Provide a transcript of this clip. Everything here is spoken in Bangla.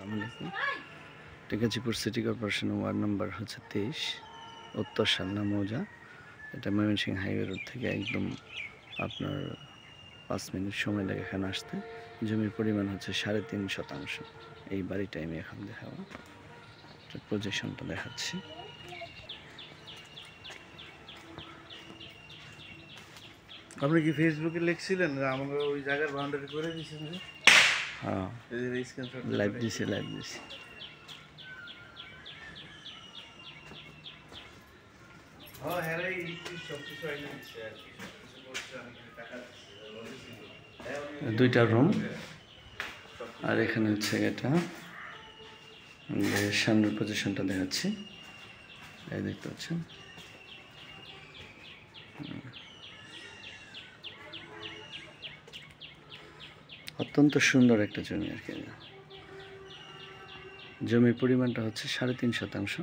আসসালামু আলাইকুম। গাজীপুর সিটি কর্পোরেশনের ওয়ার্ড নাম্বার হচ্ছে 23, উত্তর শালনা মৌজা। এটা ময়মনসিংহ হাইওয়ে রোড থেকে একদম আপনার 5 মিনিট সময় লাগে এখানে আসতে। জমির পরিমাণ হচ্ছে 3.5 শতাংশ। এই বাড়িটা আমি এখন দেখাবো, প্রজেকশনটা দেখাচ্ছি। আপনি কি ফেসবুকে লিখছিলেন আমাকে ওই জায়গার বাউন্ডারি করে দিয়েছেন? যে হ্যাঁ, লাইভ দিছি। দুইটা রুম, আর এখানে হচ্ছে এটা সামনের পজিশনটা দেখাচ্ছি। এই দেখতে পাচ্ছেন, অত্যন্ত সুন্দর একটা জমি আর কি। জমির পরিমাণটা হচ্ছে 3.5 শতাংশ।